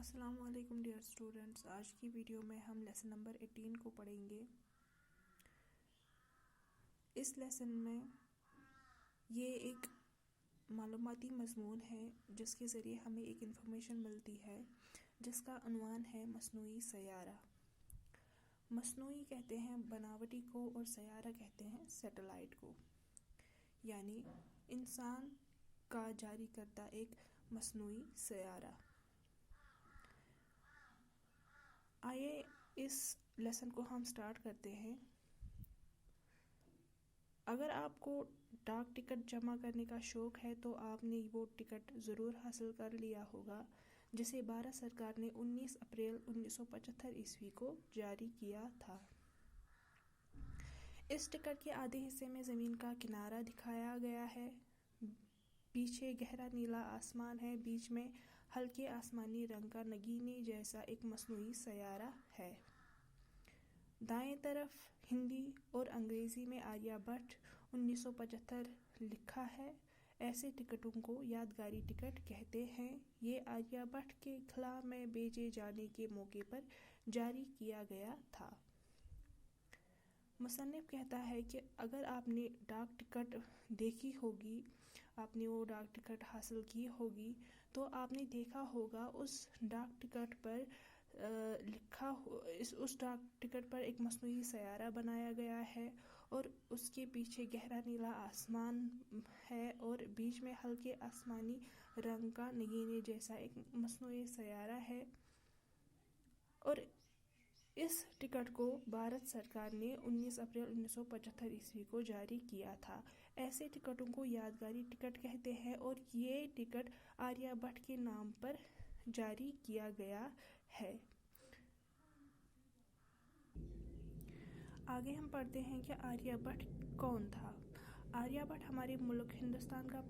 السلام علیکم dear students, آج کی ویڈیو میں ہم لیسن نمبر 18 کو پڑھیں گے۔ اس لیسن میں یہ ایک معلوماتی مضمون ہے جس کے ذریعے ہمیں ایک انفارمیشن ملتی ہے جس کا عنوان ہے مصنوعی سیارہ۔ مصنوعی کہتے ہیں بناوٹی کو اور سیارہ کہتے ہیں سیٹلائٹ کو، یعنی انسان کا جاری کردہ ایک مصنوعی سیارہ۔ آئیے اس لیسن کو ہم سٹارٹ کرتے ہیں۔ اگر آپ کو ڈاک ٹکٹ جمع کرنے کا شوق ہے تو آپ نے وہ ٹکٹ ضرور حاصل کر لیا ہوگا جسے بھارت سرکار نے 19 اپریل 1975 کو جاری کیا تھا۔ اس ٹکٹ کے آدھے حصے میں زمین کا کنارہ دکھایا گیا ہے، پیچھے گہرا نیلا آسمان ہے، بیچ میں ہلکے آسمانی رنگ کا نگینے جیسا ایک مصنوعی سیارہ ہے۔ دائیں طرف ہندی اور انگریزی میں آریہ بھٹ 1975 لکھا ہے۔ ایسے ٹکٹوں کو یادگاری ٹکٹ کہتے ہیں۔ یہ آریہ بھٹ کے خلا میں بھیجے جانے کے موقع پر جاری کیا گیا تھا۔ مصنف کہتا ہے کہ اگر آپ نے ڈاک ٹکٹ دیکھی ہوگی، آپ نے وہ ڈاک ٹکٹ حاصل کی ہوگی تو آپ نے دیکھا ہوگا اس ڈاک ٹکٹ پر اس ڈاک ٹکٹ پر ایک مصنوعی سیارہ بنایا گیا ہے اور اس کے پیچھے گہرا نیلا آسمان ہے اور بیچ میں ہلکے آسمانی رنگ کا نگینے جیسا ایک مصنوعی سیارہ ہے، اور اس ٹکٹ کو بھارت سرکار نے 19 اپریل 1975 کو جاری کیا تھا۔ ایسے ٹکٹوں کو یادگاری ٹکٹ کہتے ہیں اور یہ ٹکٹ آریہ بھٹ کے نام پر جاری کیا گیا ہے۔ آگے ہم پڑھتے ہیں کہ آریہ بھٹ کون تھا۔ آریہ بھٹ ہمارے ملک ہندوستان کا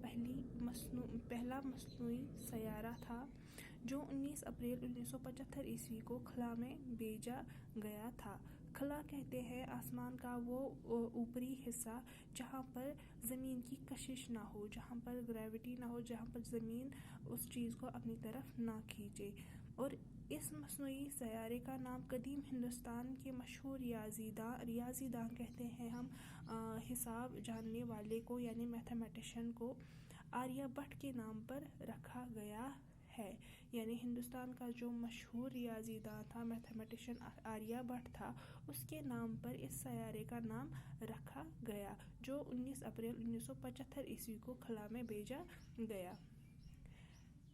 پہلا مصنوعی سیارہ تھا جو 19 اپریل 1975 کو خلا میں بھیجا گیا تھا۔ خلا کہتے ہیں آسمان کا وہ اوپری حصہ جہاں پر زمین کی کشش نہ ہو، جہاں پر گریوٹی نہ ہو، جہاں پر زمین اس چیز کو اپنی طرف نہ کھینچے۔ اور اس مصنوعی سیارے کا نام قدیم ہندوستان کے مشہور ریاضی داں کہتے ہیں ہم حساب جاننے والے کو، یعنی میتھمیٹیشین کو آریہ بھٹ کے نام پر رکھا گیا ہے۔ یعنی ہندوستان کا جو مشہور ریاضی داں تھا، میتھمیٹیشین آریہ بھٹ تھا، اس کے نام پر اس سیارے کا نام رکھا گیا جو 19 اپریل 1975 کو خلا میں بھیجا گیا۔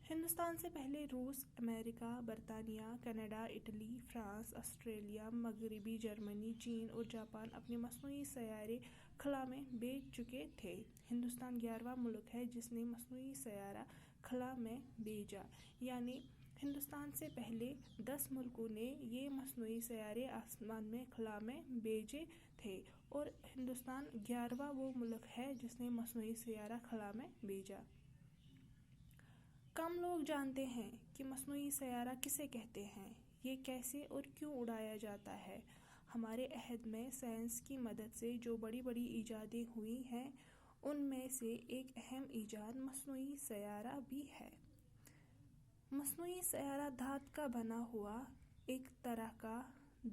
ہندوستان سے پہلے روس، امریکہ، برطانیہ، کینیڈا، اٹلی، فرانس، آسٹریلیا، مغربی جرمنی، چین اور جاپان اپنے مصنوعی سیارے خلا میں بھیج چکے تھے۔ ہندوستان 11واں ملک ہے جس نے مصنوعی سیارہ خلا میں بھیجا، یعنی ہندوستان سے پہلے 10 ملکوں نے یہ مصنوعی سیارے آسمان میں خلا میں بھیجے تھے اور ہندوستان 11واں وہ ملک ہے جس نے مصنوعی سیارہ خلا میں بھیجا۔ کم لوگ جانتے ہیں کہ مصنوعی سیارہ کسے کہتے ہیں، یہ کیسے اور کیوں اڑایا جاتا ہے۔ ہمارے عہد میں سائنس کی مدد سے جو بڑی بڑی ایجادیں ہوئی ہیں ان میں سے ایک اہم ایجاد مصنوعی سیارہ بھی ہے۔ مصنوعی سیارہ دھات کا بنا ہوا ایک طرح کا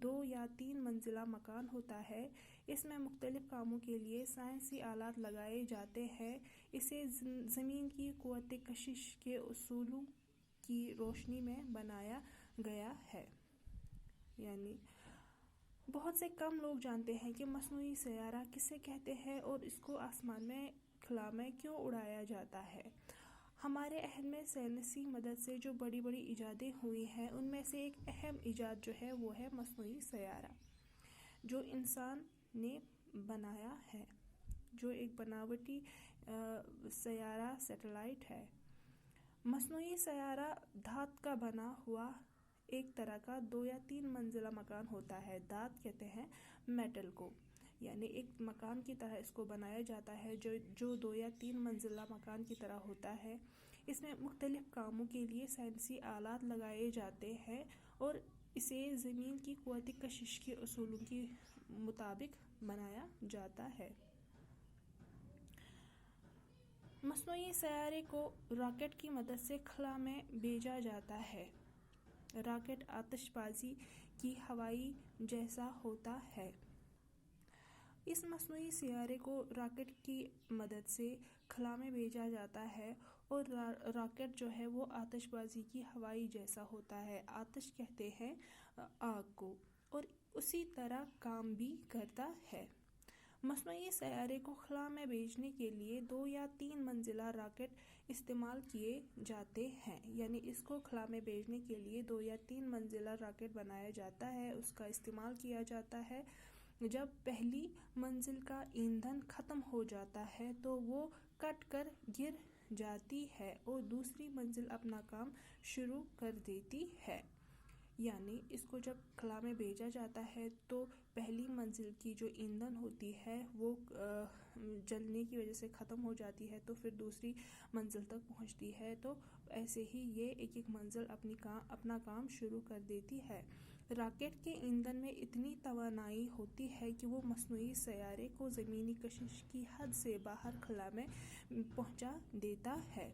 2 یا 3 منزلہ مکان ہوتا ہے۔ اس میں مختلف کاموں کے لیے سائنسی آلات لگائے جاتے ہیں۔ اسے زمین کی قوت کشش کے اصولوں کی روشنی میں بنایا گیا ہے۔ یعنی بہت سے کم لوگ جانتے ہیں کہ مصنوعی سیارہ کسے کہتے ہیں اور اس کو آسمان میں خلا میں کیوں اڑایا جاتا ہے۔ ہمارے عہد میں سائنسی مدد سے جو بڑی بڑی ایجادیں ہوئی ہیں ان میں سے ایک اہم ایجاد جو ہے وہ ہے مصنوعی سیارہ، جو انسان نے بنایا ہے، جو ایک بناوٹی سیارہ سیٹلائٹ ہے۔ مصنوعی سیارہ دھات کا بنا ہوا ایک طرح کا 2 یا 3 منزلہ مکان ہوتا ہے۔ دھات کہتے ہیں میٹل کو، یعنی ایک مکان کی طرح اس کو بنایا جاتا ہے جو 2 یا 3 منزلہ مکان کی طرح ہوتا ہے۔ اس میں مختلف کاموں کے لیے سائنسی آلات لگائے جاتے ہیں اور اسے زمین کی قوت کشش کے اصولوں کے مطابق بنایا جاتا ہے۔ مصنوعی سیارے کو راکٹ کی مدد سے خلا میں بھیجا جاتا ہے۔ راکٹ آتش بازی کی ہوائی جیسا ہوتا ہے۔ اس مصنوعی سیارے کو راکٹ کی مدد سے خلا میں بھیجا جاتا ہے اور راکٹ جو ہے وہ آتش بازی کی ہوائی جیسا ہوتا ہے۔ آتش کہتے ہیں آگ کو، اور اسی طرح کام بھی کرتا ہے۔ مصنوعی سیارے کو خلا میں بھیجنے کے لیے 2 یا 3 منزلہ راکٹ استعمال کیے جاتے ہیں، یعنی اس کو خلا میں بھیجنے کے لیے 2 یا 3 منزلہ راکٹ بنایا جاتا ہے، اس کا استعمال کیا جاتا ہے۔ جب پہلی منزل کا ایندھن ختم ہو جاتا ہے تو وہ کٹ کر گر جاتی ہے اور دوسری منزل اپنا کام شروع کر دیتی ہے۔ یعنی اس کو جب خلا میں بھیجا جاتا ہے تو پہلی منزل کی جو ایندھن ہوتی ہے وہ جلنے کی وجہ سے ختم ہو جاتی ہے، تو پھر دوسری منزل تک پہنچتی ہے، تو ایسے ہی یہ ایک ایک منزل اپنا کام شروع کر دیتی ہے۔ راکٹ کے ایندھن میں اتنی توانائی ہوتی ہے کہ وہ مصنوعی سیارے کو زمینی کشش کی حد سے باہر خلا میں پہنچا دیتا ہے۔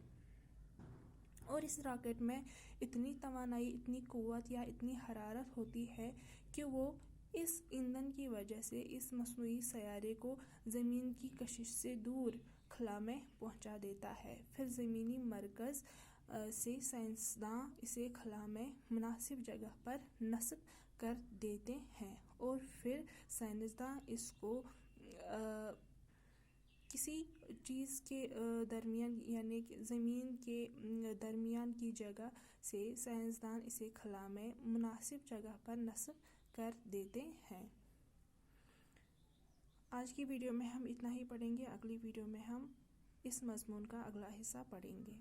اور اس راکٹ میں اتنی توانائی، اتنی قوت یا اتنی حرارت ہوتی ہے کہ وہ اس ایندھن کی وجہ سے اس مصنوعی سیارے کو زمین کی کشش سے دور خلا میں پہنچا دیتا ہے۔ پھر زمینی مرکز سے سائنسداں اسے خلا میں مناسب جگہ پر نصب کر دیتے ہیں، اور پھر سائنسداں اس کو کسی چیز کے درمیان، یعنی زمین کے درمیان کی جگہ سے سائنسدان اسے خلا میں مناسب جگہ پر نصب کر دیتے ہیں۔ آج کی ویڈیو میں ہم اتنا ہی پڑھیں گے، اگلی ویڈیو میں ہم اس مضمون کا اگلا حصہ پڑھیں گے۔